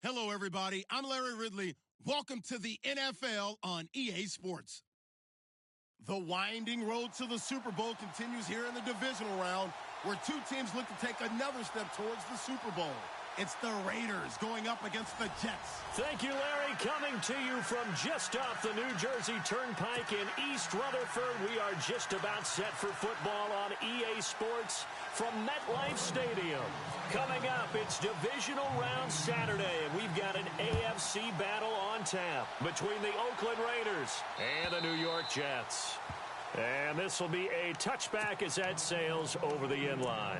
Hello, everybody. I'm Larry Ridley. Welcome to the NFL on EA Sports. The winding road to the Super Bowl continues here in the divisional round, where two teams look to take another step towards the Super Bowl. It's the Raiders going up against the Jets. Thank you, Larry. Coming to you from just off the New Jersey Turnpike in East Rutherford, we are just about set for football on EA Sports from MetLife Stadium. Coming up, it's Divisional Round Saturday, and we've got an AFC battle on tap between the Oakland Raiders and the New York Jets. And this will be a touchback as that sails over the end line.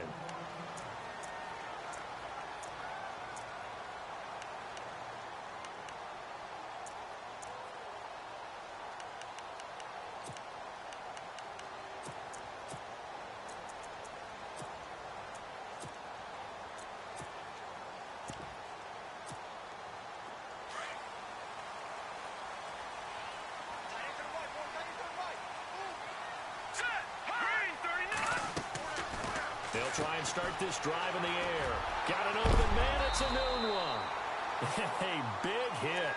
They'll try and start this drive in the air. Got an open man. It's a known one. A big hit.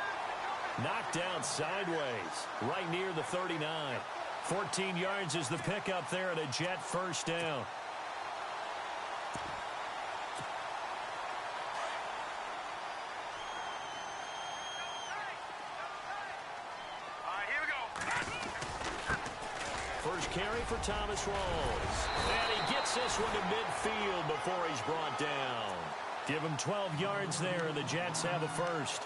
Knocked down sideways. Right near the 39. 14 yards is the pickup there and a Jet first down. First carry for Thomas Rawls. And he gets this one to midfield before he's brought down. Give him 12 yards there, and the Jets have a first.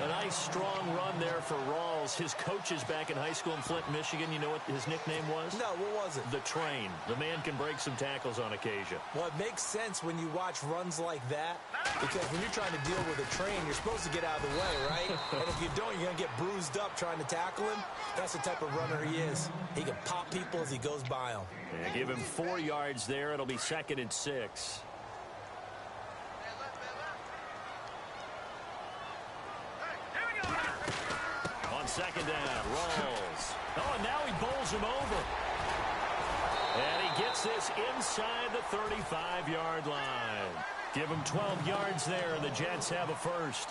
A nice, strong run there for Rawls. His coaches back in high school in Flint, Michigan, you know what his nickname was? No, what was it? The Train. The man can break some tackles on occasion. Well, it makes sense when you watch runs like that, because when you're trying to deal with a train, you're supposed to get out of the way, right? And if you don't, you're going to get bruised up trying to tackle him. That's the type of runner he is. He can pop people as he goes by them. Yeah, give him 4 yards there. It'll be 2nd and 6. On 2nd down, Rawls. Oh, and now he bowls him over. And he gets this inside the 35-yard line. Give him 12 yards there, and the Jets have a first.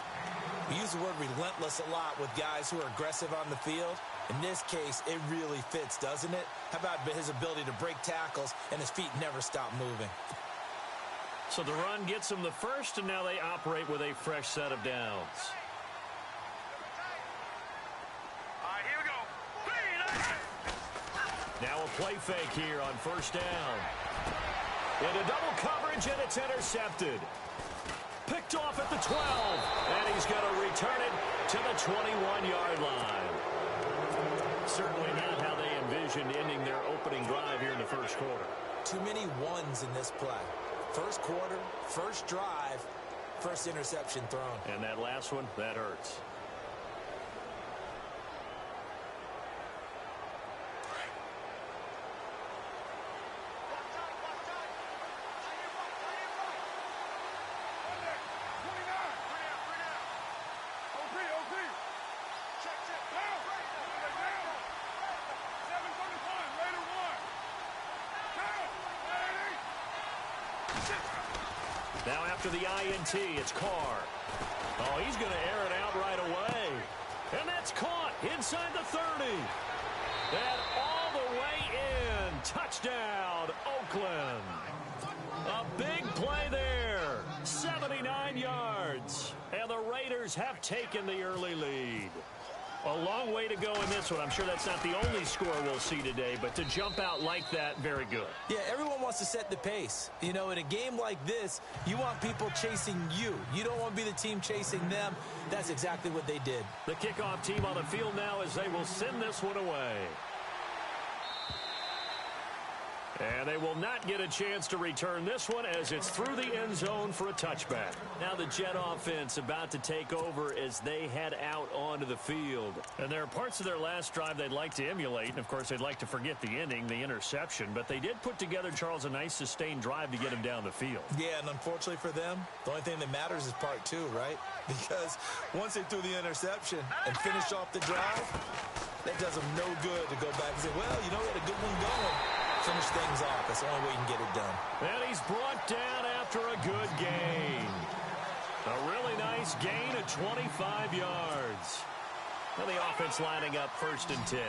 We use the word relentless a lot with guys who are aggressive on the field. In this case, it really fits, doesn't it? How about his ability to break tackles and his feet never stop moving? So the run gets him the first, and now they operate with a fresh set of downs. Now a play fake here on first down. Into double coverage, and it's intercepted. Picked off at the 12, and he's going to return it to the 21-yard line. Certainly not how they envisioned ending their opening drive here in the first quarter. Too many ones in this play. First quarter, first drive, first interception thrown. And that last one, that hurts. Now after the INT, it's Carr. Oh, he's going to air it out right away. And that's caught inside the 30. And all the way in. Touchdown, Oakland. A big play there. 79 yards. And the Raiders have taken the early lead. A long way to go in this one. I'm sure that's not the only score we'll see today, but to jump out like that, very good. Yeah, everyone wants to set the pace. You know, in a game like this, you want people chasing you. You don't want to be the team chasing them. That's exactly what they did. The kickoff team on the field now as they will send this one away. And they will not get a chance to return this one as it's through the end zone for a touchback. Now the Jet offense about to take over as they head out onto the field. And there are parts of their last drive they'd like to emulate. And, of course, they'd like to forget the ending, the interception. But they did put together, Charles, a nice sustained drive to get him down the field. Yeah, and unfortunately for them, the only thing that matters is part 2, right? Because once they threw the interception and finished off the drive, that does them no good to go back and say, well, you know, we had a good one going. Finish things off. That's the only way you can get it done. And he's brought down after a good gain. A really nice gain of 25 yards. Now the offense lining up 1st and 10.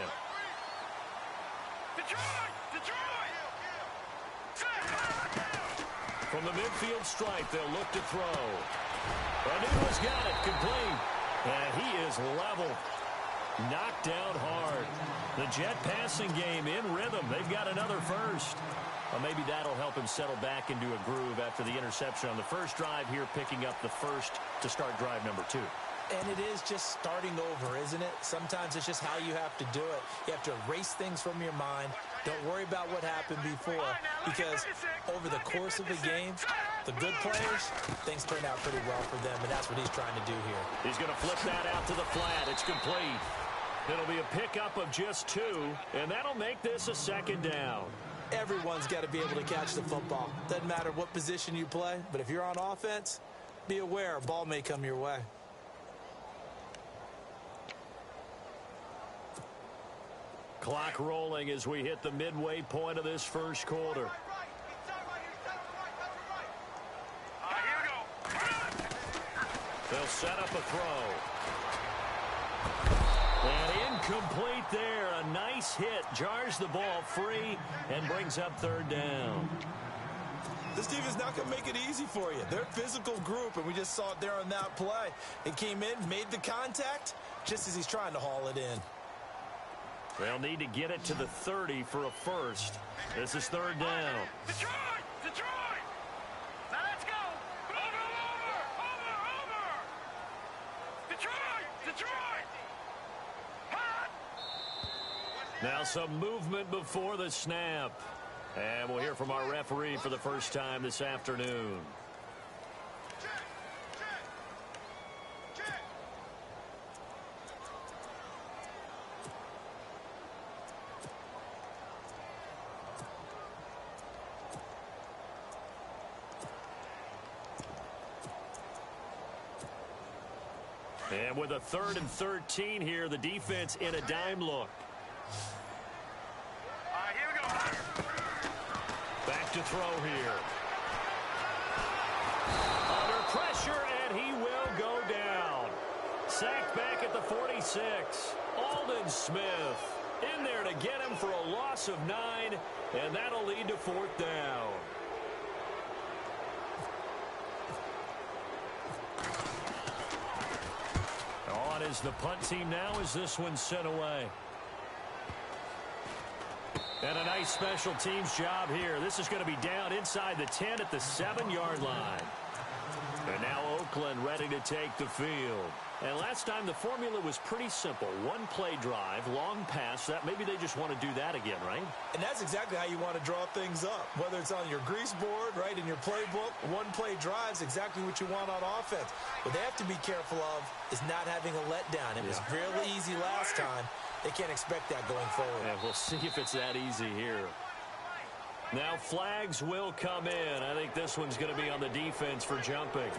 From the midfield stripe, they'll look to throw. Anua's got it, complete. And he is leveled. Knocked down hard. The Jet passing game in rhythm. They've got another first. Well, maybe that'll help him settle back into a groove after the interception on the first drive here, picking up the first to start drive number 2. And it is just starting over, isn't it? Sometimes it's just how you have to do it. You have to erase things from your mind. Don't worry about what happened before, because over the course of the game, the good players, things turn out pretty well for them, and that's what he's trying to do here. He's going to flip that out to the flat. It's complete. It'll be a pickup of just 2, and that'll make this a 2nd down. Everyone's got to be able to catch the football. Doesn't matter what position you play, but if you're on offense, be aware a ball may come your way. Clock rolling as we hit the midway point of this first quarter. They'll set up a throw. And incomplete there. A nice hit. Jars the ball free and brings up 3rd down. This team is not going to make it easy for you. They're a physical group, and we just saw it there on that play. It came in, made the contact, just as he's trying to haul it in. They'll need to get it to the 30 for a first. This is 3rd down. Detroit! Detroit! Now let's go! Over! Detroit! Detroit! Hot! Now some movement before the snap. And we'll hear from our referee for the first time this afternoon. And with a 3rd and 13 here, the defense in a dime look. Here we go. Back to throw here. Under pressure, and he will go down. Sacked back at the 46. Aldon Smith in there to get him for a loss of 9, and that'll lead to 4th down. On is the punt team now as this one's sent away. And a nice special teams job here. This is going to be down inside the 10 at the 7-yard line. And now Oakland ready to take the field. And last time the formula was pretty simple. 1-play drive, long pass. That maybe they just want to do that again, right? And that's exactly how you want to draw things up. Whether it's on your grease board, right, in your playbook, 1-play drive is exactly what you want on offense. What they have to be careful of is not having a letdown. It was really easy last time. They can't expect that going forward. Yeah, we'll see if it's that easy here. Now flags will come in. I think this one's going to be on the defense for jumping.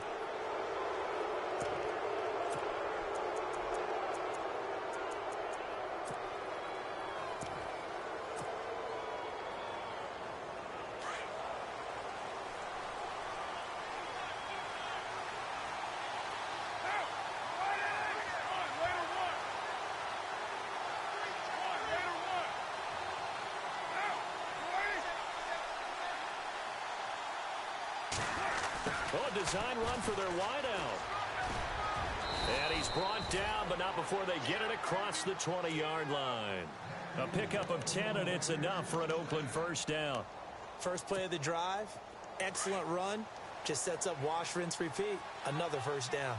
Oh, a design run for their wideout. And he's brought down, but not before they get it across the 20-yard line. A pickup of 10, and it's enough for an Oakland first down. First play of the drive, excellent run. Just sets up wash, rinse, repeat. Another first down.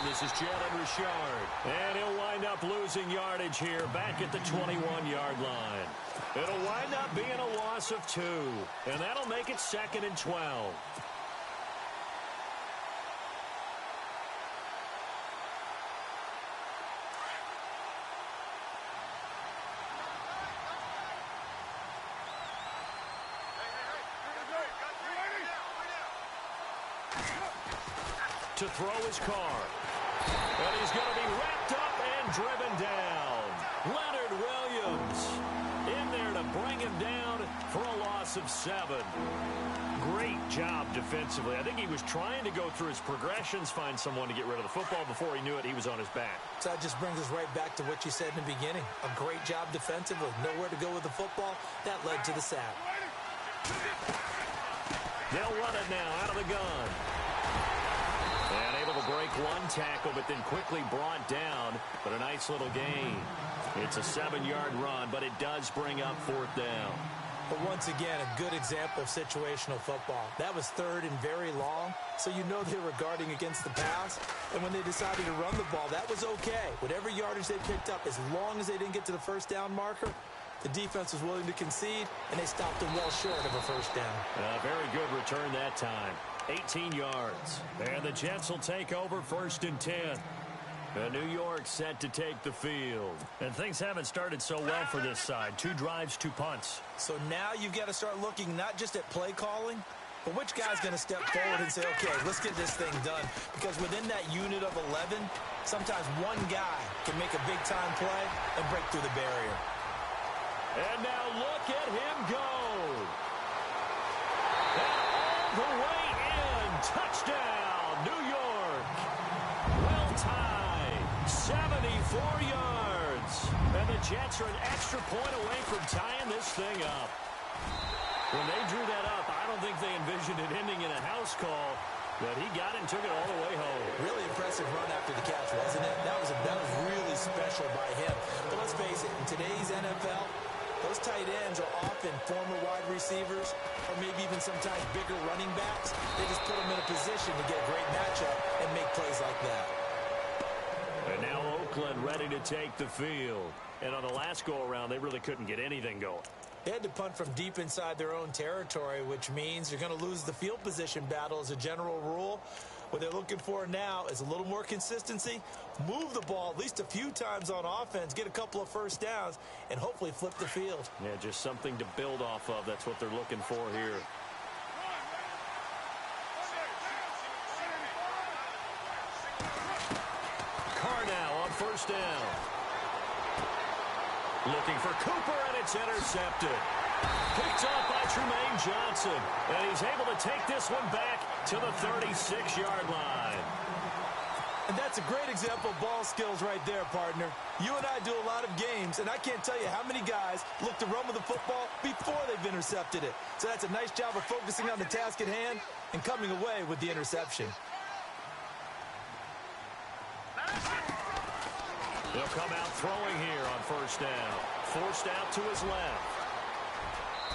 This is Jalen Richard. And he'll wind up losing yardage here back at the 21-yard line. It'll wind up being a loss of 2. And that'll make it 2nd and 12. To throw his car. And he's going to be wrapped up and driven down. Leonard Williams in there to bring him down for a loss of 7. Great job defensively. I think he was trying to go through his progressions, find someone to get rid of the football. Before he knew it, he was on his back. So that just brings us right back to what you said in the beginning. A great job defensively. Nowhere to go with the football. That led to the sack. They'll run it now out of the gun. And able to break one tackle, but then quickly brought down. But a nice little gain. It's a 7-yard run, but it does bring up 4th down. But once again, a good example of situational football. That was 3rd and very long, so you know they were guarding against the pass. And when they decided to run the ball, that was okay. Whatever yardage they picked up, as long as they didn't get to the 1st down marker, the defense was willing to concede, and they stopped them well short of a 1st down. Very good return that time. 18 yards. And the Jets will take over 1st and 10. New York set to take the field. And things haven't started so well for this side. 2 drives, 2 punts. So now you've got to start looking not just at play calling, but which guy's going to step forward and say, okay, let's get this thing done. Because within that unit of 11, sometimes one guy can make a big-time play and break through the barrier. And now look at him go. And all the way in. Touchdown, New York. Well timed. 74 yards. And the Jets are an extra point away from tying this thing up. When they drew that up, I don't think they envisioned it ending in a house call, but he got it and took it all the way home. Really impressive run after the catch, wasn't it? That was really special by him. But let's face it, in today's NFL, those tight ends are often former wide receivers or maybe even sometimes bigger running backs. They just put them in a position to get a great matchup and make plays like that. And now Oakland ready to take the field. And on the last go-around, they really couldn't get anything going. They had to punt from deep inside their own territory, which means you're going to lose the field position battle as a general rule. What they're looking for now is a little more consistency, move the ball at least a few times on offense, get a couple of 1st downs, and hopefully flip the field. Yeah, just something to build off of. That's what they're looking for here. Carr now on 1st down. Looking for Cooper, and it's intercepted. Picked off by Tremaine Johnson. And he's able to take this one back to the 36-yard line. And that's a great example of ball skills right there, partner. You and I do a lot of games, and I can't tell you how many guys look to run with the football before they've intercepted it. So that's a nice job of focusing on the task at hand and coming away with the interception. He'll come out throwing here on 1st down. Forced out to his left.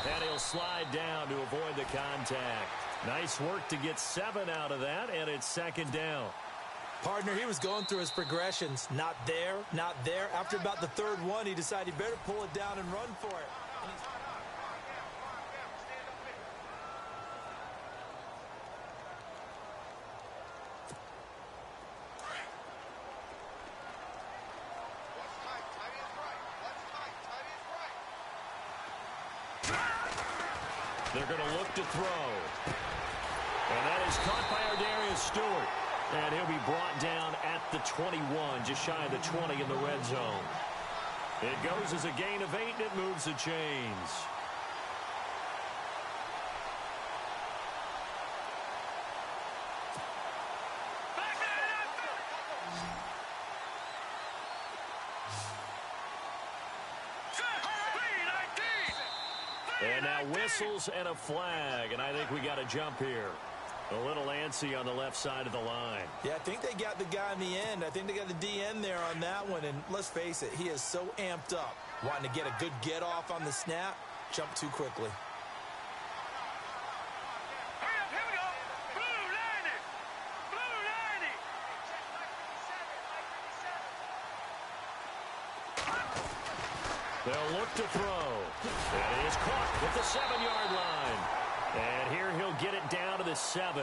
And he'll slide down to avoid the contact. Nice work to get 7 out of that, and it's 2nd down. Partner, he was going through his progressions. Not there, not there. After about the 3rd one, he decided he better pull it down and run for it. They're going to look to throw. And that is caught by Ardarius Stewart. And he'll be brought down at the 21, just shy of the 20 in the red zone. It goes as a gain of 8, and it moves the chains. And now whistles and a flag, and I think we got a jump here. A little antsy on the left side of the line. Yeah, I think they got the guy in the end. I think they got the DN there on that one, and let's face it, he is so amped up, wanting to get a good get-off on the snap, jump too quickly. They'll look to throw. And he is caught at the 7-yard line. And here he'll get it down to the 7.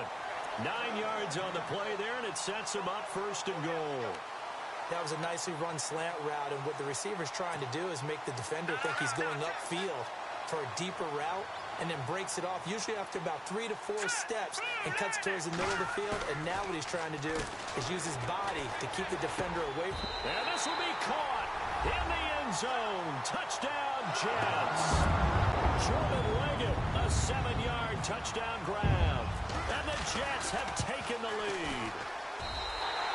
9 yards on the play there, and it sets him up 1st and goal. That was a nicely run slant route, and what the receiver's trying to do is make the defender think he's going upfield. for a deeper route and then breaks it off, usually after about 3 to 4 steps, and cuts towards the middle of the field. And now what he's trying to do is use his body to keep the defender away from him. And this will be caught in the end zone. Touchdown, Jets. Jordan Leggett, a 7-yard touchdown grab. And the Jets have taken the lead.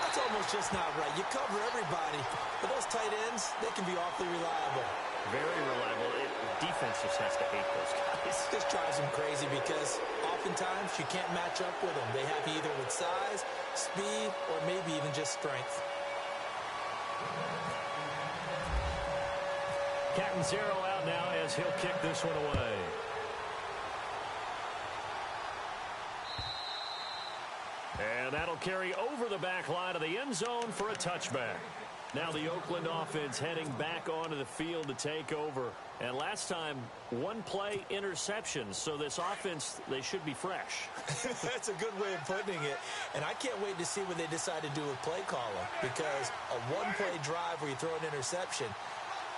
That's almost just not right. You cover everybody, but those tight ends, they can be awfully reliable. Very reliable. Defense just has to hate those guys. This drives them crazy because oftentimes you can't match up with them. They have you either with size, speed, or maybe even just strength. Catanzaro out now as he'll kick this one away. And that'll carry over the back line of the end zone for a touchback. Now the Oakland offense heading back onto the field to take over. And last time, one play interception. So this offense, they should be fresh. That's a good way of putting it. And I can't wait to see what they decide to do with play calling. Because a one-play drive where you throw an interception,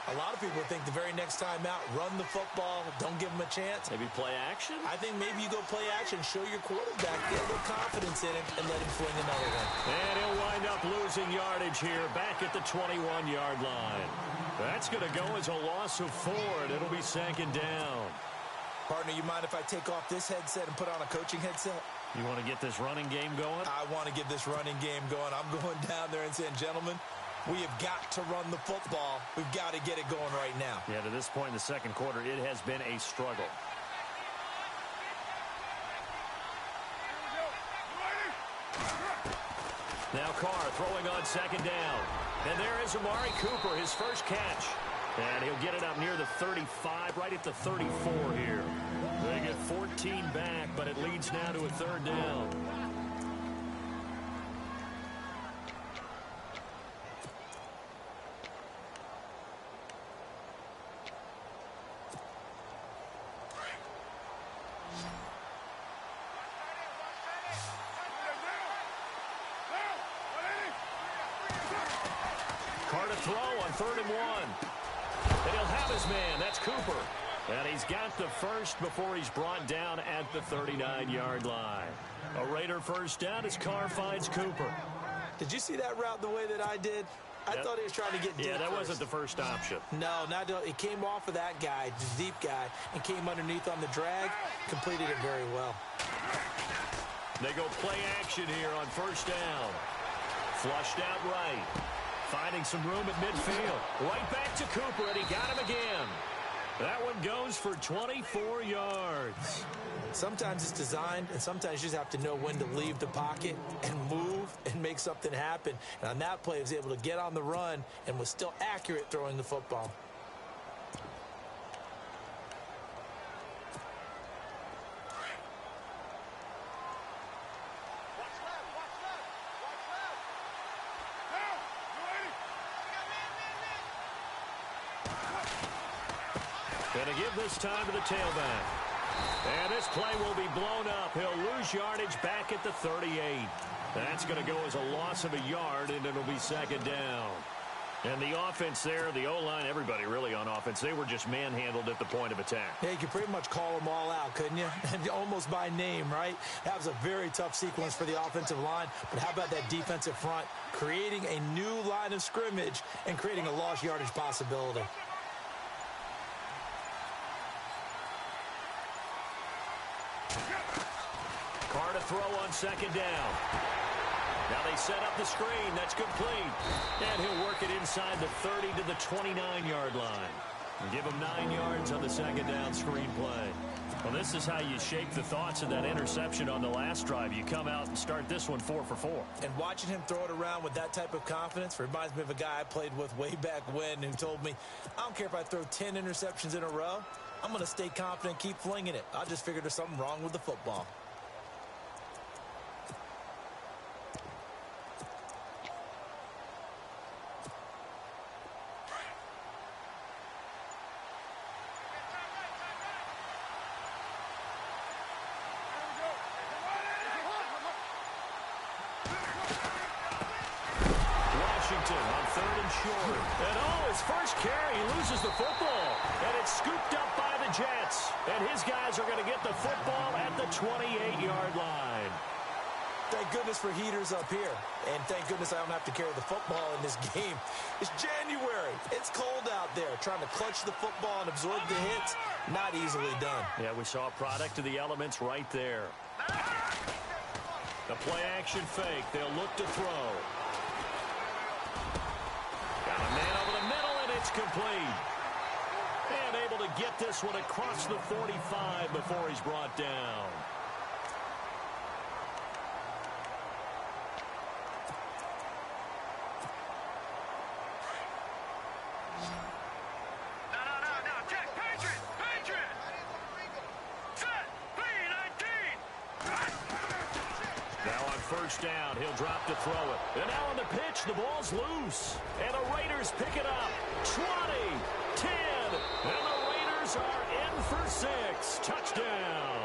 a lot of people think the very next time out, run the football, don't give them a chance. Maybe play action? I think maybe you go play action, show your quarterback, get a little confidence in it, and let him fling another one. And he'll wind up losing yardage here back at the 21-yard line. That's going to go as a loss of 4, and it'll be second down. Partner, you mind if I take off this headset and put on a coaching headset? You want to get this running game going? I want to get this running game going. I'm going down there and saying, gentlemen, we have got to run the football. We've got to get it going right now. Yeah, to this point in the second quarter, it has been a struggle. Now Carr throwing on second down. And there is Amari Cooper, his first catch. And he'll get it up near the 35, right at the 34 here. They get 14 back, but it leads now to a third down. Carr to throw on 3rd and 1. And he'll have his man. That's Cooper. And he's got the first before he's brought down at the 39-yard line. A Raider first down as Carr finds Cooper. Did you see that route the way that I did? I thought he was trying to get deep. Yeah, that first. wasn't the first option. No, it came off of that guy, the deep guy, and came underneath on the drag. Completed it very well. They go play action here on first down. Flushed out right. Finding some room at midfield. Right back to Cooper, and he got him again. That one goes for 24 yards. Sometimes it's designed, and sometimes you just have to know when to leave the pocket and move and make something happen. And on that play, he was able to get on the run and was still accurate throwing the football. Gonna give this time to the tailback. And this play will be blown up. He'll lose yardage back at the 38. That's going to go as a loss of a yard, and it'll be second down. And the offense there, the O-line, everybody really on offense, they were just manhandled at the point of attack. Yeah, you could pretty much call them all out, couldn't you? Almost by name, right? That was a very tough sequence for the offensive line. But how about that defensive front creating a new line of scrimmage and creating a lost yardage possibility? Carr to throw on second down. Now they set up the screen. That's complete. And he'll work it inside the 30 to the 29-yard line. And give him 9 yards on the second down screen play. Well, this is how you shake the thoughts of that interception on the last drive. You come out and start this one 4 for 4. And watching him throw it around with that type of confidence reminds me of a guy I played with way back when who told me, I don't care if I throw 10 interceptions in a row. I'm going to stay confident, keep flinging it. I just figured there's something wrong with the football. Washington on 3rd and short. And his first carry, he loses the football. And it's scooped up by the Jets. And his guys are going to get the football at the 28-yard line. Thank goodness for heaters up here. And thank goodness I don't have to carry the football in this game. It's January. It's cold out there. Trying to clutch the football and absorb the hits, not easily done. Yeah, we saw a product of the elements right there. The play-action fake. They'll look to throw. Got a man over the middle, and it's complete. And able to get this one across the 45 before he's brought down. First down, he'll drop to throw it. And now on the pitch, the ball's loose. And the Raiders pick it up. 20, 10, and the Raiders are in for 6. Touchdown.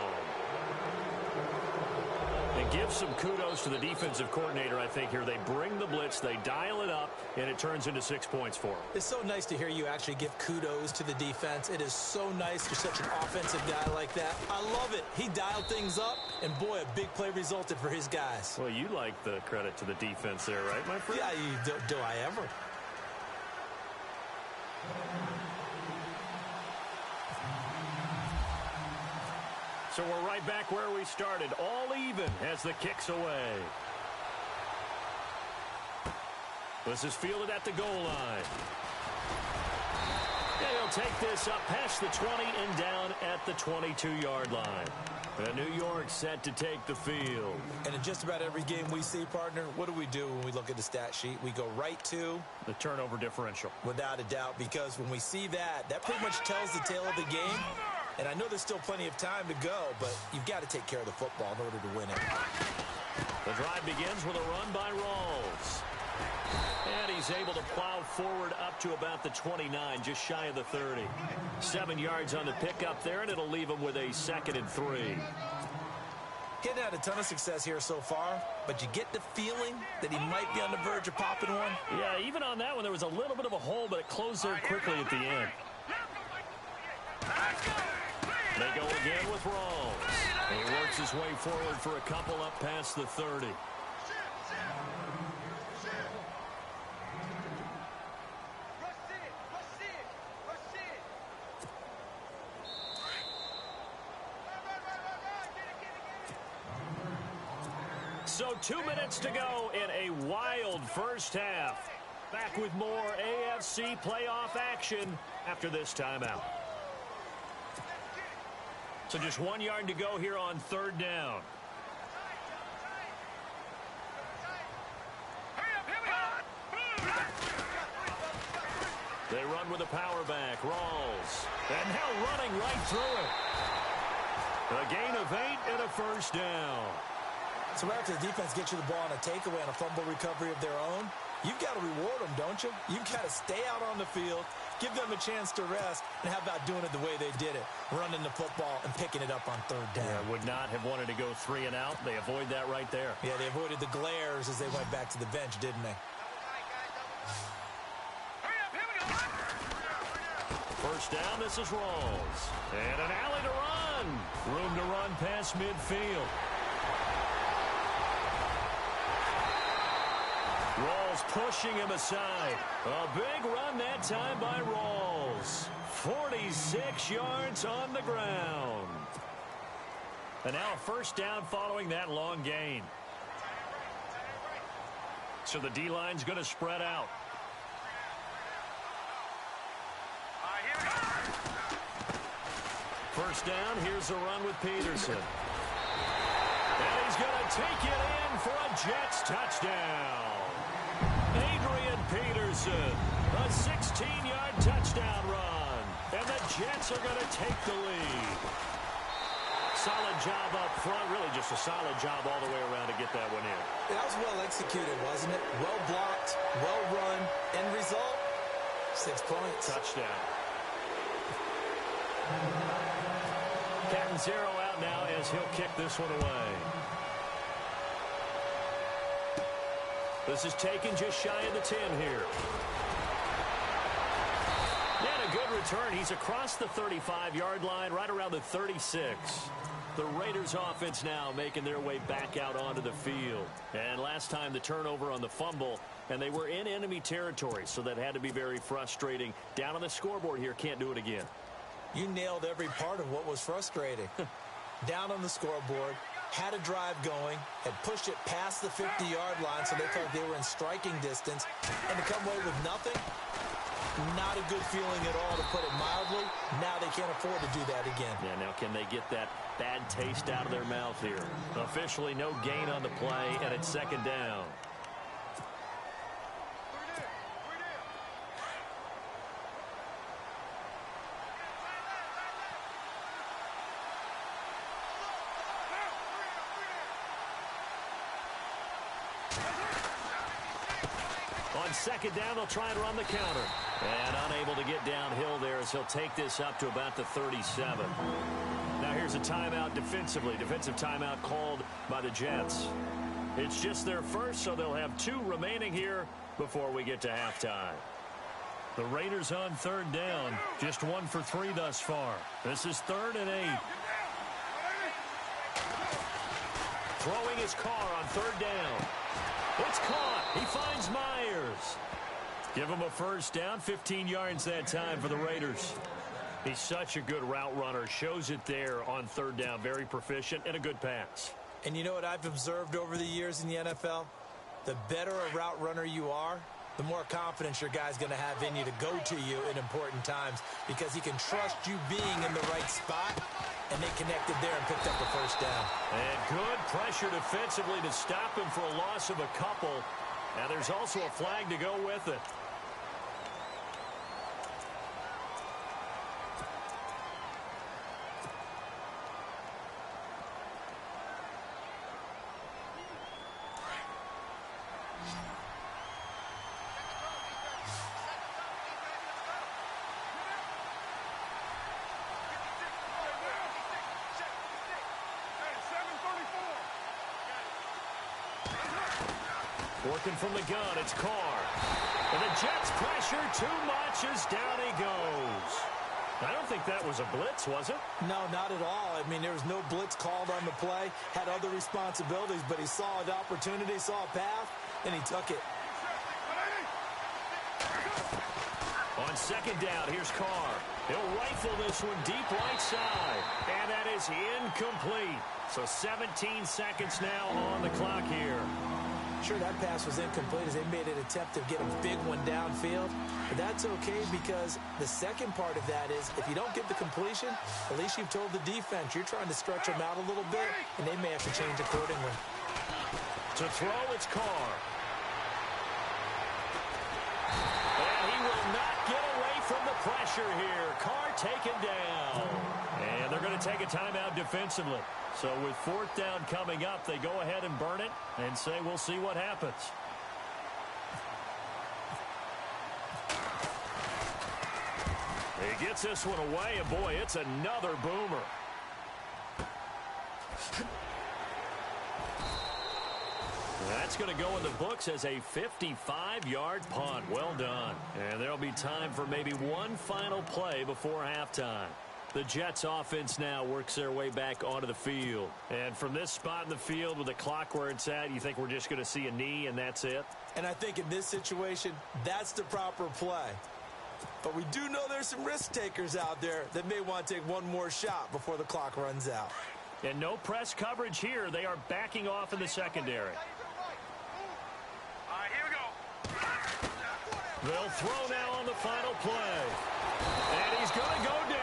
And give some kudos to the defensive coordinator, I think, here. They bring the blitz, they dial it up, and it turns into 6 points for them. It's so nice to hear you actually give kudos to the defense. It is so nice for such an offensive guy like that. I love it. He dialed things up, and boy, a big play resulted for his guys. Well, you like the credit to the defense there, right, my friend? Yeah, do I ever? So we're right back where we started, all even as the kick's away. This is fielded at the goal line. And he'll take this up past the 20 and down at the 22-yard line. And New York set to take the field. And in just about every game we see, partner, what do when we look at the stat sheet? We go right to the turnover differential. Without a doubt, because when we see that, that pretty much tells the tale of the game. And I know there's still plenty of time to go, but you've got to take care of the football in order to win it. The drive begins with a run by Rawls. And he's able to plow forward up to about the 29, just shy of the 30. 7 yards on the pickup there, and it'll leave him with a 2nd and 3. Getting had a ton of success here so far, but you get the feeling that he might be on the verge of popping one. Yeah, even on that one, there was a little bit of a hole, but it closed there quickly at the end. They go again with Rawls. And he works his way forward for a couple up past the 30. So 2 minutes to go in a wild first half. Back with more AFC playoff action after this timeout. So just 1 yard to go here on 3rd down. They run with a power back. Rawls. And now running right through it. A gain of 8 and a first down. So after the defense gets you the ball on a takeaway and a fumble recovery of their own, you've got to reward them, don't you? You've got to stay out on the field, give them a chance to rest, and how about doing it the way they did it, running the football and picking it up on 3rd down. Yeah, would not have wanted to go 3 and out. They avoid that right there. Yeah, they avoided the glares as they went back to the bench, didn't they? First down, this is Rawls. And an alley to run. Room to run past midfield. Rawls pushing him aside. A big run that time by Rawls. 46 yards on the ground. And now a first down following that long gain. So the D-line's going to spread out. First down, here's a run with Peterson. And he's going to take it in for a Jets touchdown. Adrian Peterson, a 16-yard touchdown run. And the Jets are going to take the lead. Solid job up front, really just a solid job all the way around to get that one in. That was well executed, wasn't it? Well blocked, well run. End result, 6 points. Touchdown. Catanzaro out now as he'll kick this one away. This is taken just shy of the 10 here. And a good return. He's across the 35-yard line, right around the 36. The Raiders offense now making their way back out onto the field. And last time the turnover on the fumble, and they were in enemy territory, so that had to be very frustrating. Down on the scoreboard here, can't do it again. You nailed every part of what was frustrating. Down on the scoreboard, had a drive going, had pushed it past the 50-yard line so they thought they were in striking distance, and to come away with nothing, not a good feeling at all, to put it mildly. Now they can't afford to do that again. Yeah, now can they get that bad taste out of their mouth here? Officially no gain on the play, and it's second down. On second down, they'll try and run the counter. And unable to get downhill there as he'll take this up to about the 37. Now here's a timeout defensively. Defensive timeout called by the Jets. It's just their first, so they'll have 2 remaining here before we get to halftime. The Raiders on third down. Just 1 for 3 thus far. This is 3rd and 8. Throwing his car on third down. It's caught. He finds Myers. Give him a first down. 15 yards that time for the Raiders. He's such a good route runner. Shows it there on third down. Very proficient and a good pass. And you know what I've observed over the years in the NFL? The better a route runner you are, the more confidence your guy's going to have in you to go to you in important times, because he can trust you being in the right spot, and they connected there and picked up the first down. And good pressure defensively to stop him for a loss of a couple. And there's also a flag to go with it. Working from the gun, it's Carr. And the Jets pressure too much as down he goes. I don't think that was a blitz, was it? No, not at all. I mean, there was no blitz called on the play. Had other responsibilities, but he saw an opportunity, saw a path, and he took it. On second down, here's Carr. He'll rifle this one deep right side. And that is incomplete. So 17 seconds now on the clock here. Sure, that pass was incomplete as they made an attempt to get a big one downfield. But that's okay, because the second part of that is if you don't get the completion, at least you've told the defense you're trying to stretch them out a little bit, and they may have to change accordingly. To throw, it's Carr. And he will not get away from the pressure here. Carr taken down. And they're going to take a timeout defensively. So with fourth down coming up, they go ahead and burn it and say we'll see what happens. He gets this one away, and boy, it's another boomer. That's going to go in the books as a 55-yard punt. Well done. And there'll be time for maybe one final play before halftime. The Jets offense now works their way back onto the field. And from this spot in the field with the clock where it's at, you think we're just going to see a knee and that's it? And I think in this situation, that's the proper play. But we do know there's some risk takers out there that may want to take one more shot before the clock runs out. And no press coverage here. They are backing off in the secondary. All right, here we go. They'll throw now on the final play. And he's going to go down.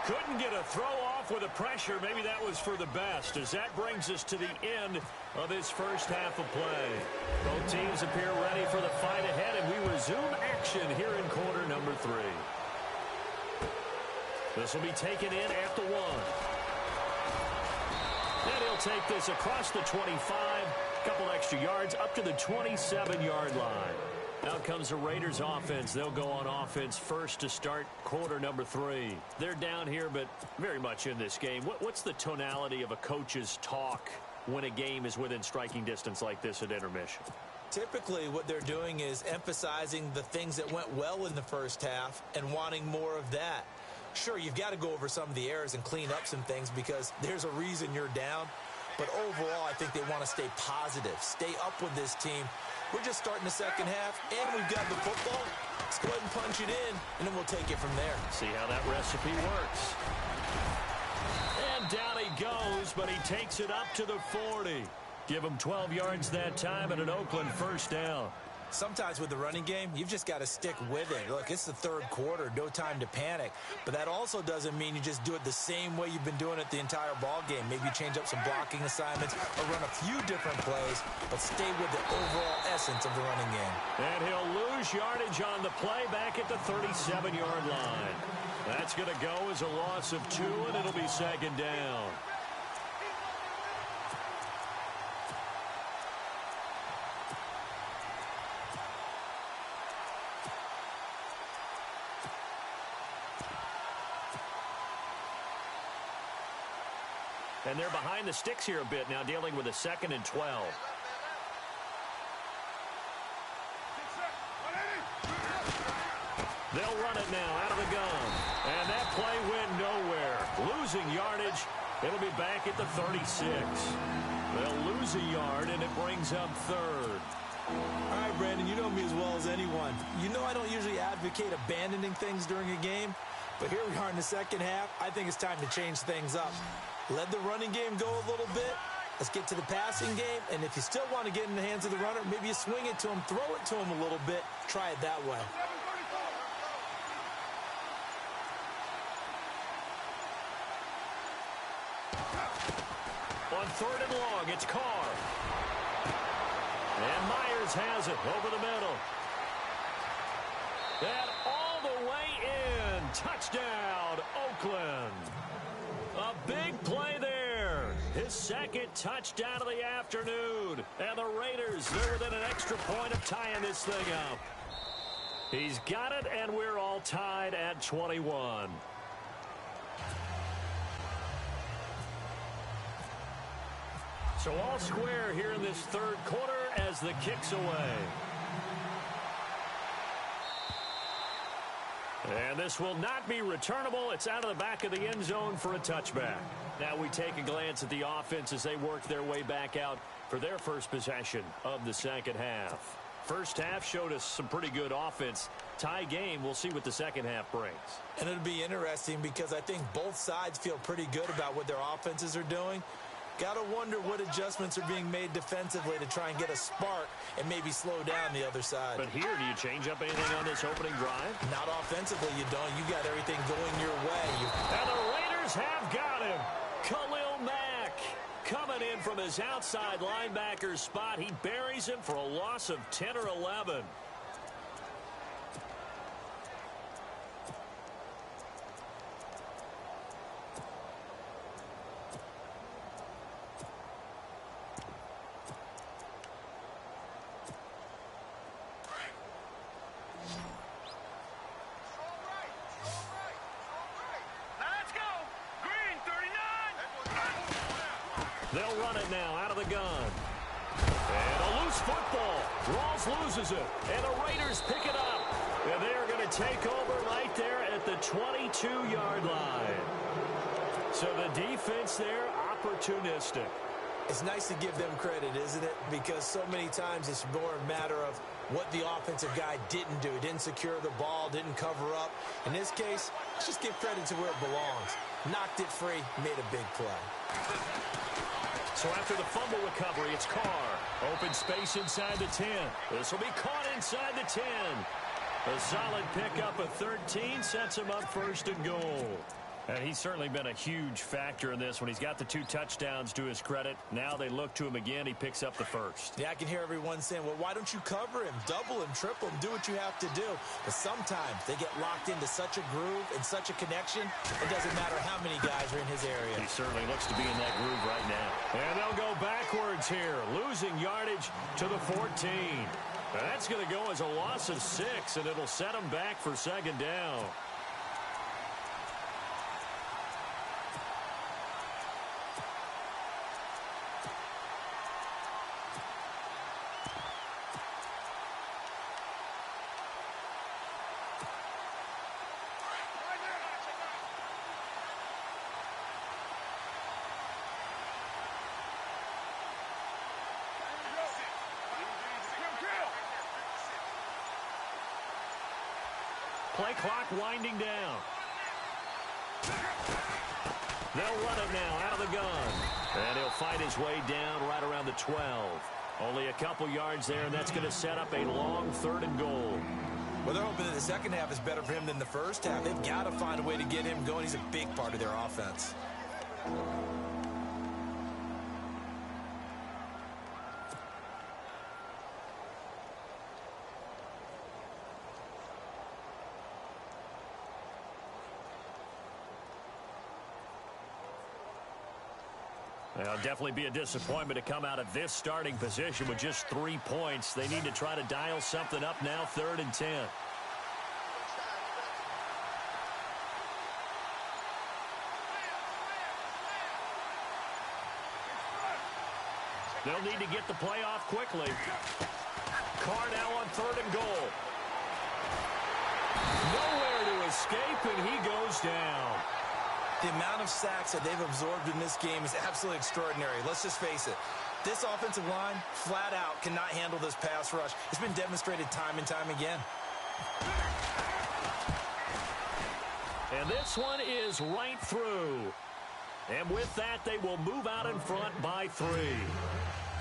Couldn't get a throw off with the pressure. Maybe that was for the best, as that brings us to the end of this first half of play. Both teams appear ready for the fight ahead, and we resume action here in quarter number 3. This will be taken in at the 1. And he'll take this across the 25, a couple extra yards, up to the 27-yard line. Out comes the Raiders offense. They'll go on offense first to start quarter number 3. They're down here, but very much in this game. What's the tonality of a coach's talk when a game is within striking distance like this at intermission? Typically, what they're doing is emphasizing the things that went well in the first half and wanting more of that. Sure, you've got to go over some of the errors and clean up some things because there's a reason you're down. But overall, I think they want to stay positive, stay up with this team. We're just starting the second half, and we've got the football. Let's go ahead and punch it in, and then we'll take it from there. See how that recipe works. And down he goes, but he takes it up to the 40. Give him 12 yards that time and an Oakland first down. Sometimes with the running game, you've just got to stick with it. Look, it's the third quarter, no time to panic. But that also doesn't mean you just do it the same way you've been doing it the entire ball game. Maybe change up some blocking assignments or run a few different plays, but stay with the overall essence of the running game. And he'll lose yardage on the play back at the 37-yard line. That's going to go as a loss of 2, and it'll be second down. And they're behind the sticks here a bit now, dealing with a 2nd and 12. They'll run it now out of the gun. And that play went nowhere. Losing yardage. It'll be back at the 36. They'll lose a yard, and it brings up 3rd. All right, Brandon, you know me as well as anyone. You know I don't usually advocate abandoning things during a game. But here we are in the second half. I think it's time to change things up. Let the running game go a little bit. Let's get to the passing game. And if you still want to get in the hands of the runner, maybe you swing it to him, throw it to him a little bit. Try it that way. On 3rd and long, it's Carr. And Myers has it over the middle. And all the way in. Touchdown, Oakland. A big play there. His 2nd touchdown of the afternoon. And the Raiders, they're within an extra point of tying this thing up. He's got it, and we're all tied at 21. So all square here in this 3rd quarter as the kick's away. And this will not be returnable. It's out of the back of the end zone for a touchback. Now we take a glance at the offense as they work their way back out for their first possession of the second half. First half showed us some pretty good offense. Tie game, we'll see what the second half brings. And it'll be interesting because I think both sides feel pretty good about what their offenses are doing. Got to wonder what adjustments are being made defensively to try and get a spark and maybe slow down the other side. But here, do you change up anything on this opening drive? Not offensively, you don't. You got everything going your way. And the Raiders have got him. Khalil Mack coming in from his outside linebacker spot. He buries him for a loss of 10 or 11. They'll run it now out of the gun. And a loose football. Rawls loses it. And the Raiders pick it up. And they're going to take over right there at the 22-yard line. So the defense there, opportunistic. It's nice to give them credit, isn't it? Because so many times it's more a matter of what the offensive guy didn't do. Didn't secure the ball, didn't cover up. In this case, let's just give credit to where it belongs. Knocked it free, made a big play. So after the fumble recovery, it's Carr. Open space inside the 10. This will be caught inside the 10. A solid pickup of 13 sets him up 1st and goal. And he's certainly been a huge factor in this when he's got the 2 touchdowns to his credit. Now they look to him again. He picks up the 1st. Yeah, I can hear everyone saying, well, why don't you cover him? Double him, triple him, do what you have to do. But sometimes they get locked into such a groove and such a connection, it doesn't matter how many guys are in his area. He certainly looks to be in that groove right now. And they'll go backwards here, losing yardage to the 14. That's going to go as a loss of 6, and it'll set them back for 2nd down. Play clock winding down. They'll run it now out of the gun. And he'll fight his way down right around the 12. Only a couple yards there, and that's going to set up a long 3rd and goal. Well, they're hoping that the second half is better for him than the first half. They've got to find a way to get him going. He's a big part of their offense. It'll definitely be a disappointment to come out of this starting position with just 3 points. They need to try to dial something up now, 3rd and 10. They'll need to get the play off quickly. Carr now on 3rd and goal. Nowhere to escape, and he goes down. The amount of sacks that they've absorbed in this game is absolutely extraordinary. Let's just face it. This offensive line, flat out, cannot handle this pass rush. It's been demonstrated time and time again. And this one is right through. And with that, they will move out in front by 3.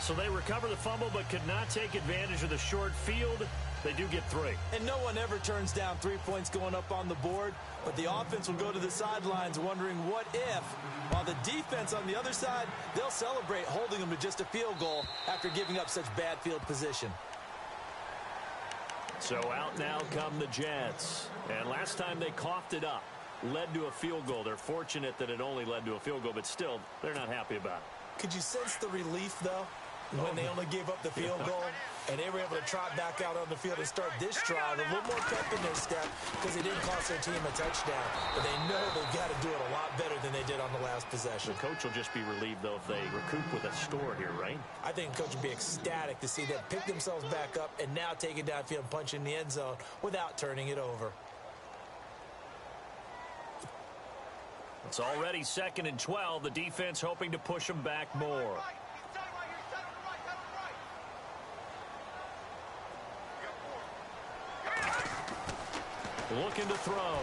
So they recover the fumble but could not take advantage of the short field. They do get 3. And no one ever turns down 3 points going up on the board, but the offense will go to the sidelines wondering what if, while the defense on the other side, they'll celebrate holding them to just a field goal after giving up such bad field position. So out now come the Jets. And last time they coughed it up, led to a field goal. They're fortunate that it only led to a field goal, but still, they're not happy about it. Could you sense the relief, though, when they only gave up the field goal and they were able to trot back out on the field and start this drive a little more pep in their step because they didn't cost their team a touchdown, but they know they've got to do it a lot better than they did on the last possession. The coach will just be relieved, though, if they recoup with a score here, right? I think the coach would be ecstatic to see them pick themselves back up and now take it downfield and punch in the end zone without turning it over. It's already 2nd and 12. The defense hoping to push them back more. Looking to throw.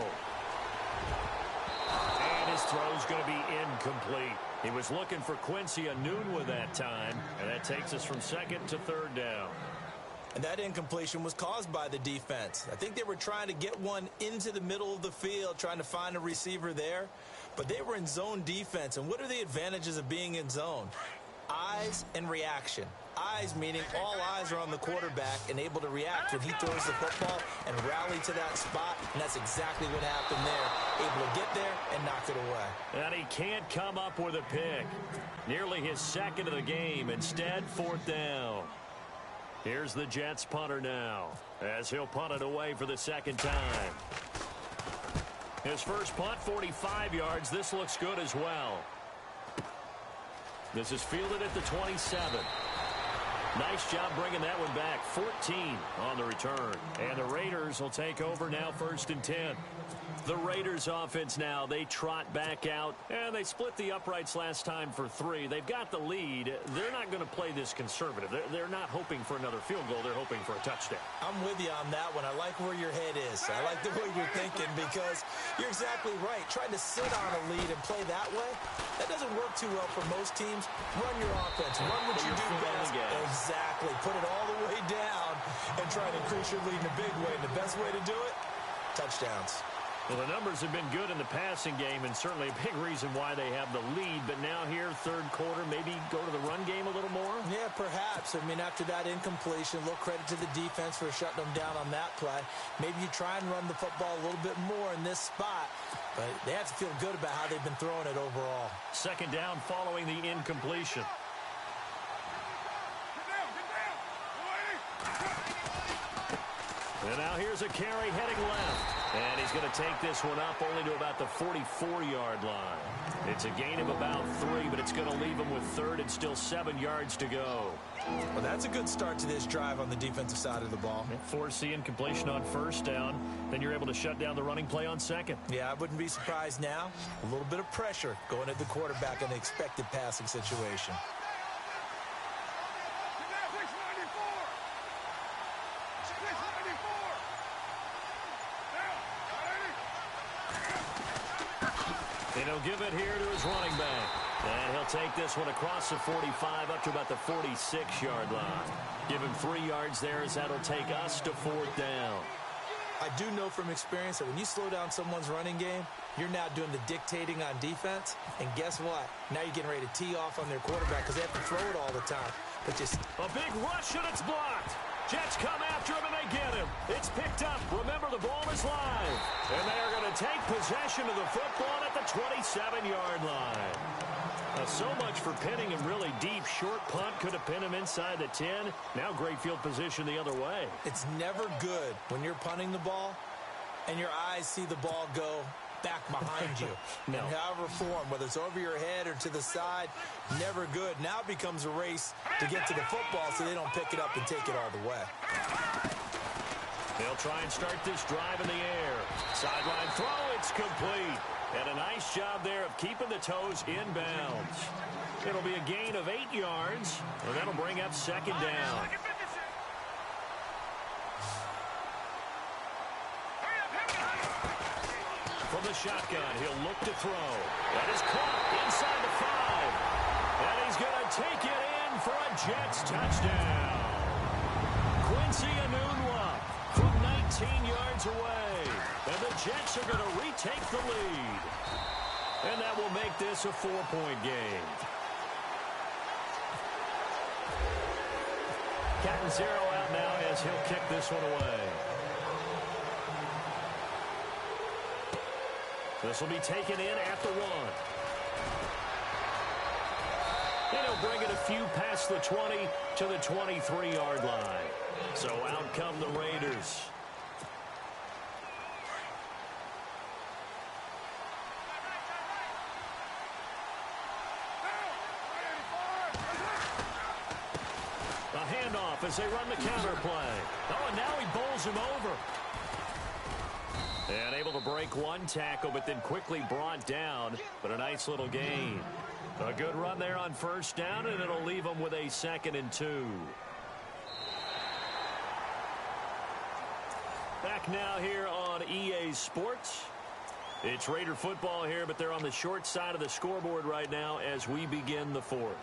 And his throw's going to be incomplete. He was looking for Quincy Enunwa that time, and that takes us from 2nd to 3rd down. And that incompletion was caused by the defense. I think they were trying to get one into the middle of the field, trying to find a receiver there. But they were in zone defense. And what are the advantages of being in zone? Eyes and reaction. Eyes meaning all eyes are on the quarterback and able to react when he throws the football and rally to that spot. And that's exactly what happened there. Able to get there and knock it away. And he can't come up with a pick. Nearly his 2nd of the game. Instead, 4th down. Here's the Jets punter now, as he'll punt it away for the 2nd time. His first punt, 45 yards. This looks good as well. This is fielded at the 27. Nice job bringing that one back. 14 on the return. And the Raiders will take over now, 1st and 10. The Raiders offense now, they trot back out, and they split the uprights last time for 3. They've got the lead. They're not going to play this conservative. They're not hoping for another field goal. They're hoping for a touchdown. I'm with you on that one. I like where your head is. I like the way you're thinking because you're exactly right. Trying to sit on a lead and play that way, that doesn't work too well for most teams. Run your offense. Run what you do best. Exactly. Put it all the way down and try to increase your lead in a big way. And the best way to do it, touchdowns. Well, the numbers have been good in the passing game, and certainly a big reason why they have the lead. But now here, 3rd quarter, maybe go to the run game a little more? Yeah, perhaps. I mean, after that incompletion, a little credit to the defense for shutting them down on that play. Maybe you try and run the football a little bit more in this spot. But they have to feel good about how they've been throwing it overall. 2nd down following the incompletion. And now here's a carry heading left. And he's going to take this one up only to about the 44-yard line. It's a gain of about 3, but it's going to leave him with 3rd and still 7 yards to go. Well, that's a good start to this drive on the defensive side of the ball. Force the incompletion on 1st down. Then you're able to shut down the running play on 2nd. Yeah, I wouldn't be surprised now. A little bit of pressure going at the quarterback in the expected passing situation. And he'll give it here to his running back. And he'll take this one across the 45 up to about the 46-yard line. Give him 3 yards there as that'll take us to 4th down. I do know from experience that when you slow down someone's running game, you're now doing the dictating on defense. And guess what? Now you're getting ready to tee off on their quarterback because they have to throw it all the time. But just a big rush, and it's blocked. Jets come after him, and they get him. It's picked up. Remember, the ball is live. And they are going to take possession of the football at the 27-yard line. Now, so much for pinning him really deep. Short punt could have pinned him inside the 10. Now great field position the other way. It's never good when you're punting the ball and your eyes see the ball go back behind you. No. In however form, whether it's over your head or to the side, never good. Now it becomes a race to get to the football so they don't pick it up and take it all the way. They'll try and start this drive in the air. Sideline throw, it's complete. And a nice job there of keeping the toes inbounds. It'll be a gain of 8 yards, and that'll bring up 2nd down. From the shotgun, he'll look to throw. That is caught inside the 5. And he's going to take it in for a Jets touchdown. Quincy Enunwa from 19 yards away. And the Jets are going to retake the lead. And that will make this a 4-point game. Catanzaro out now as he'll kick this one away. This will be taken in at the 1. And he'll bring it a few past the 20 to the 23-yard line. So out come the Raiders. A handoff as they run the counter play. Oh, and now he bowls him over. And able to break one tackle, but then quickly brought down. But a nice little gain. A good run there on 1st down, and it'll leave them with a 2nd and 2. Back now here on EA Sports. It's Raider football here, but they're on the short side of the scoreboard right now as we begin the 4th.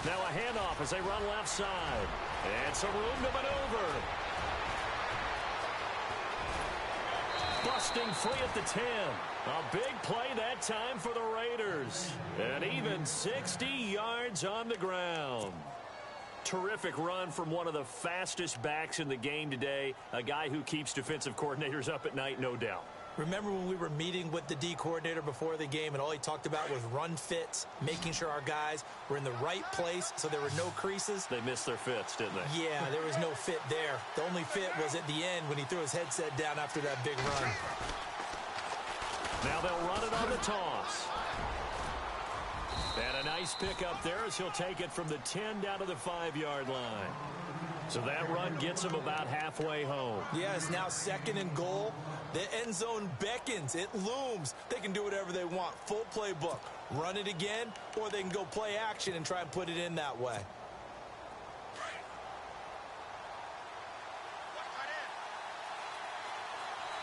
Now a handoff as they run left side. And some room to maneuver. Busting free at the 10. A big play that time for the Raiders. And even 60 yards on the ground. Terrific run from one of the fastest backs in the game today. A guy who keeps defensive coordinators up at night, no doubt. Remember when we were meeting with the D coordinator before the game and all he talked about was run fits, making sure our guys were in the right place so there were no creases? They missed their fits, didn't they? Yeah, there was no fit there. The only fit was at the end when he threw his headset down after that big run. Now they'll run it on the toss. And a nice pick up there as he'll take it from the 10 down to the 5-yard line. So that run gets him about halfway home. Yeah, it's now 2nd and goal. The end zone beckons. It looms. They can do whatever they want. Full playbook. Run it again, or they can go play action and try and put it in that way.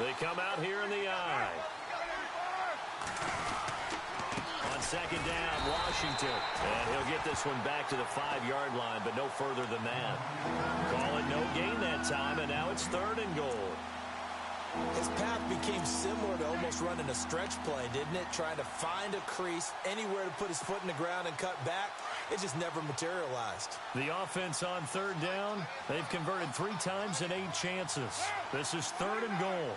They come out here in the eye. On 2nd down, Washington. And he'll get this one back to the 5-yard line, but no further than that. Call it no gain that time, and now it's 3rd and goal. His path became similar to almost running a stretch play, didn't it? Trying to find a crease, anywhere to put his foot in the ground and cut back. It just never materialized. The offense on 3rd down, they've converted 3 times in 8 chances. This is 3rd and goal.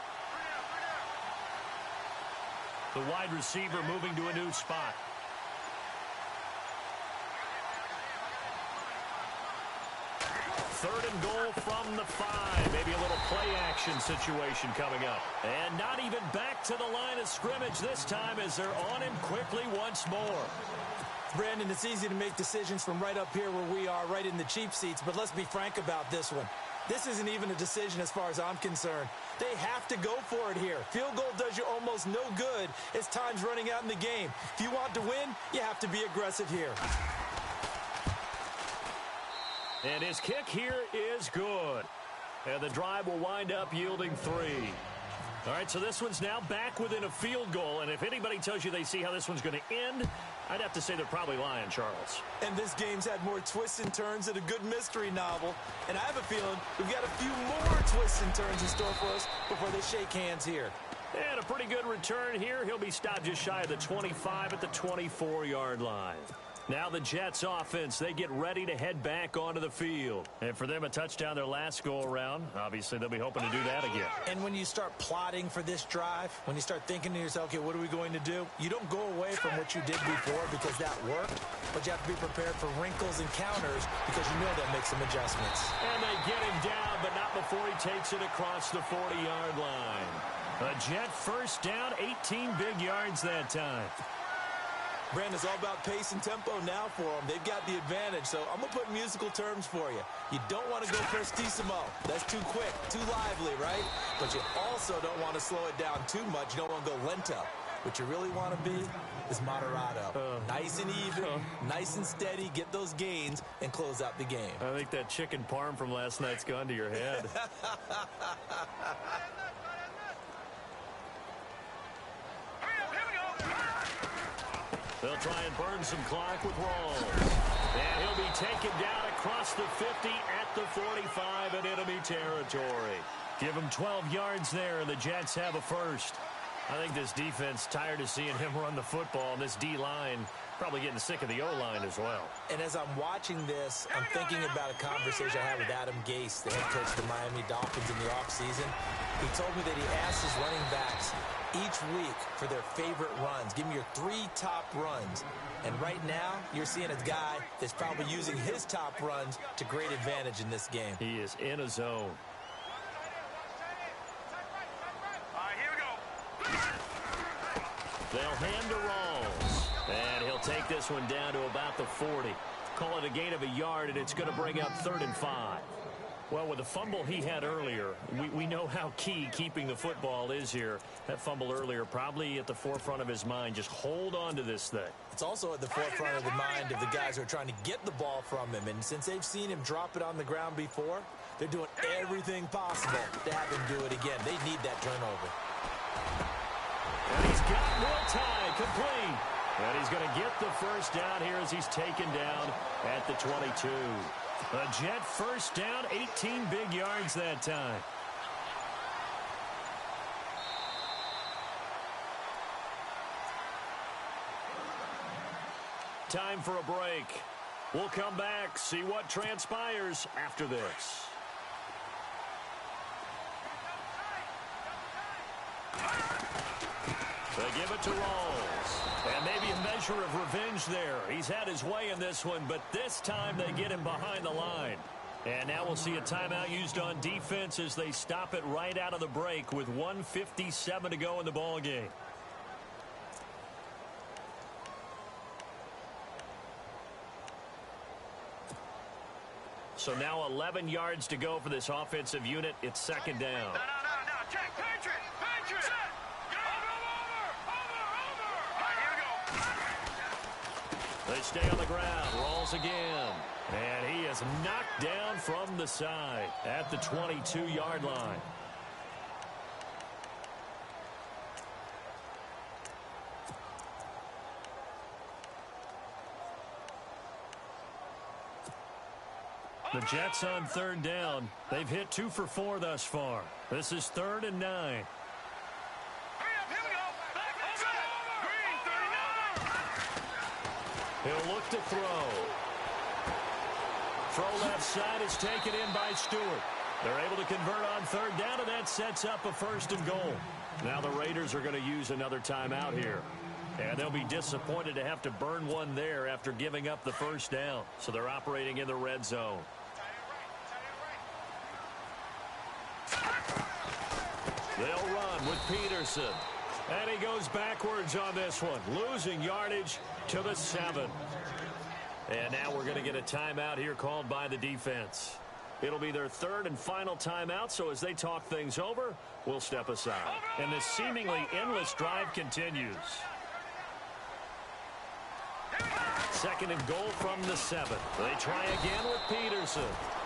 The wide receiver moving to a new spot. Third and goal from the 5. Maybe a little play action situation coming up. And not even back to the line of scrimmage this time as they're on him quickly once more. Brandon, it's easy to make decisions from right up here where we are, right in the cheap seats, but let's be frank about this one. This isn't even a decision as far as I'm concerned. They have to go for it here. Field goal does you almost no good as time's running out in the game. If you want to win, you have to be aggressive here. And his kick here is good. And the drive will wind up yielding 3. All right, so this one's now back within a field goal. And if anybody tells you they see how this one's going to end, I'd have to say they're probably lying, Charles. And this game's had more twists and turns than a good mystery novel. And I have a feeling we've got a few more twists and turns in store for us before they shake hands here. And a pretty good return here. He'll be stopped just shy of the 25 at the 24-yard line. Now the Jets offense, they get ready to head back onto the field. And for them, a touchdown their last go-around. Obviously, they'll be hoping to do that again. And when you start plotting for this drive, when you start thinking to yourself, okay, what are we going to do? You don't go away from what you did before because that worked, but you have to be prepared for wrinkles and counters because you know they'll make some adjustments. And they get him down, but not before he takes it across the 40-yard line. A Jet first down, 18 big yards that time. Brandon, it's all about pace and tempo now for them. They've got the advantage, so I'm going to put musical terms for you. You don't want to go prestissimo. That's too quick, too lively, right? But you also don't want to slow it down too much. You don't want to go lento. What you really want to be is moderato. Nice and even, nice and steady, get those gains, and close out the game. I think that chicken parm from last night's gone to your head. They'll try and burn some clock with Rawls. And he'll be taken down across the 50 at the 45 in enemy territory. Give him 12 yards there, and the Jets have a first. I think this defense tired of seeing him run the football, and this D-line probably getting sick of the O-line as well. And as I'm watching this, I'm thinking about a conversation I had with Adam Gase, the head coach of the Miami Dolphins in the offseason. He told me that he asked his running backs each week for their favorite runs. Give me your 3 top runs. And right now, you're seeing a guy that's probably using his top runs to great advantage in this game. He is in a zone. They'll hand to Rawls. And he'll take this one down to about the 40. Call it a gain of a yard, and it's going to bring up 3rd and 5. Well, with the fumble he had earlier, we know how key keeping the football is here. That fumble earlier probably at the forefront of his mind. Just hold on to this thing. It's also at the forefront of the mind of the guys who are trying to get the ball from him. And since they've seen him drop it on the ground before, they're doing everything possible to have him do it again. They need that turnover. And he's got more time, complete. And he's going to get the first down here as he's taken down at the 22. A Jet first down, 18 big yards that time. Time for a break. We'll come back, see what transpires after this. They give it to Rawls. And maybe a measure of revenge there. He's had his way in this one, but this time they get him behind the line. And now we'll see a timeout used on defense as they stop it right out of the break with 1:57 to go in the ball game. So now 11 yards to go for this offensive unit. It's 2nd down. No. Check. Patriot. They stay on the ground. Rawls again. And he is knocked down from the side at the 22-yard line. The Jets on 3rd down. They've hit 2 for 4 thus far. This is 3rd and 9. He'll look to throw. Throw left side is taken in by Stewart. They're able to convert on 3rd down, and that sets up a 1st and goal. Now the Raiders are going to use another timeout here. And they'll be disappointed to have to burn one there after giving up the 1st down. So they're operating in the red zone. They'll run with Peterson. And he goes backwards on this one, losing yardage to the 7. And now we're going to get a timeout here called by the defense. It'll be their third and final timeout, so as they talk things over, we'll step aside. And this seemingly endless drive continues. Second and goal from the 7. They try again with Peterson.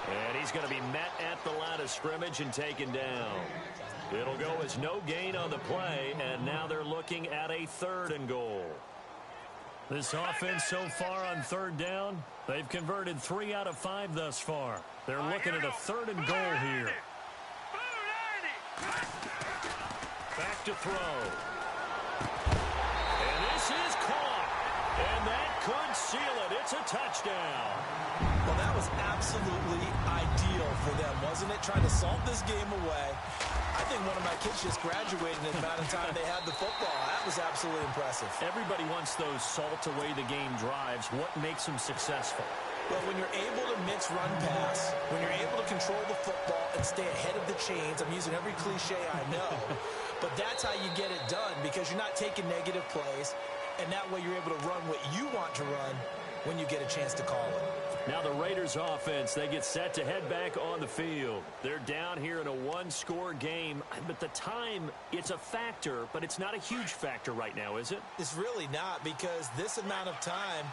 And he's going to be met at the line of scrimmage and taken down. It'll go as no gain on the play, and now they're looking at a third and goal. This offense so far on third down, they've converted 3 out of 5 thus far. They're looking at a third and goal here. Back to throw. And this is caught. And that could seal it. It's a touchdown. Well, that was absolutely ideal for them, wasn't it? Trying to salt this game away. I think one of my kids just graduated in the amount of time they had the football. That was absolutely impressive. Everybody wants those salt-away-the-game drives. What makes them successful? Well, when you're able to mix run pass, when you're able to control the football and stay ahead of the chains, I'm using every cliche I know, but that's how you get it done because you're not taking negative plays, and that way you're able to run what you want to run when you get a chance to call it. Now the Raiders offense, they get set to head back on the field. They're down here in a one-score game, but the time, it's a factor, but it's not a huge factor right now, is it? It's really not because this amount of time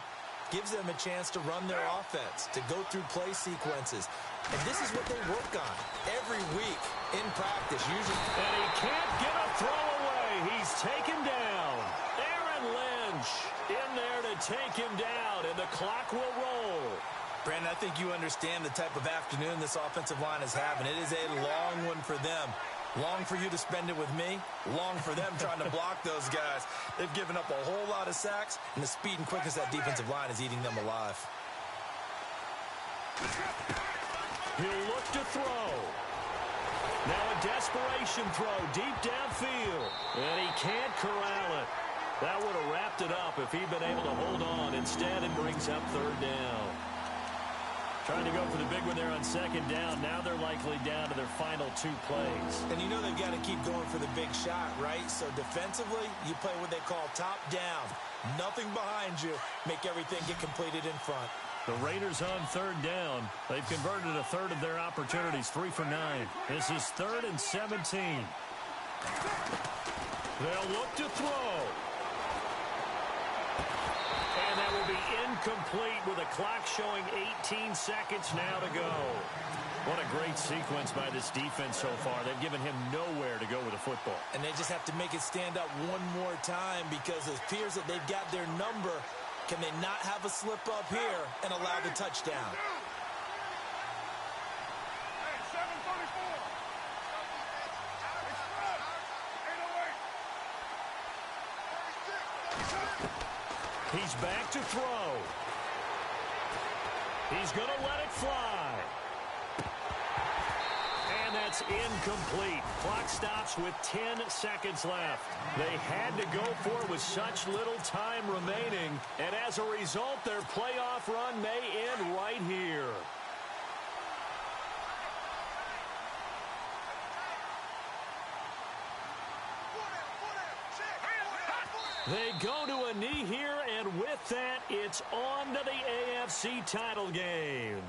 gives them a chance to run their offense, to go through play sequences. And this is what they work on every week in practice, usually. And he can't get a throw away. He's taken down. Aaron Lynch in there to take him down, and the clock will roll. Brandon, I think you understand the type of afternoon this offensive line is having. It is a long one for them. Long for you to spend it with me. Long for them trying to block those guys. They've given up a whole lot of sacks, and the speed and quickness of that defensive line is eating them alive. He'll look to throw. Now a desperation throw deep downfield. And he can't corral it. That would have wrapped it up if he'd been able to hold on. Instead, it brings up third down. Trying to go for the big one there on second down. Now they're likely down to their final 2 plays. And you know they've got to keep going for the big shot, right? So defensively, you play what they call top down. Nothing behind you. Make everything get completed in front. The Raiders on third down. They've converted a third of their opportunities, 3 for 9. This is 3rd and 17. They'll look to throw. And that will be incomplete with a clock showing 18 seconds now to go. What a great sequence by this defense so far. They've given him nowhere to go with the football. And they just have to make it stand up one more time because it appears that they've got their number. Can they not have a slip up here and allow the touchdown? He's back to throw. He's going to let it fly. And that's incomplete. Clock stops with 10 seconds left. They had to go for it with such little time remaining. And as a result, their playoff run may end right here. They go to a knee here, and with that, it's on to the AFC title game.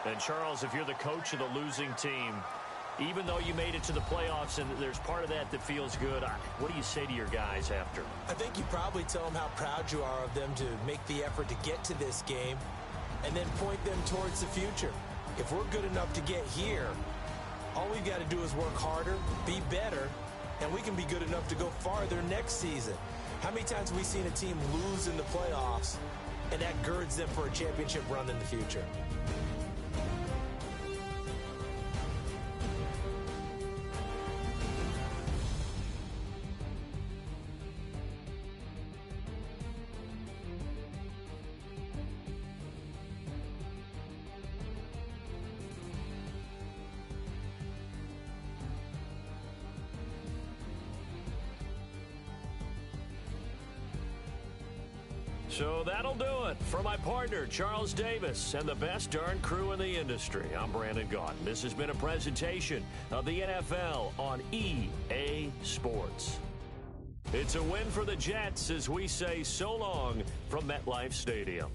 And, Charles, if you're the coach of the losing team, even though you made it to the playoffs and there's part of that that feels good, what do you say to your guys after? I think you probably tell them how proud you are of them to make the effort to get to this game and then point them towards the future. If we're good enough to get here, all we've got to do is work harder, be better, and we can be good enough to go farther next season. How many times have we seen a team lose in the playoffs, and that girds them for a championship run in the future? So that'll do it. For my partner, Charles Davis, and the best darn crew in the industry, I'm Brandon Gaudin. This has been a presentation of the NFL on EA Sports. It's a win for the Jets as we say so long from MetLife Stadium.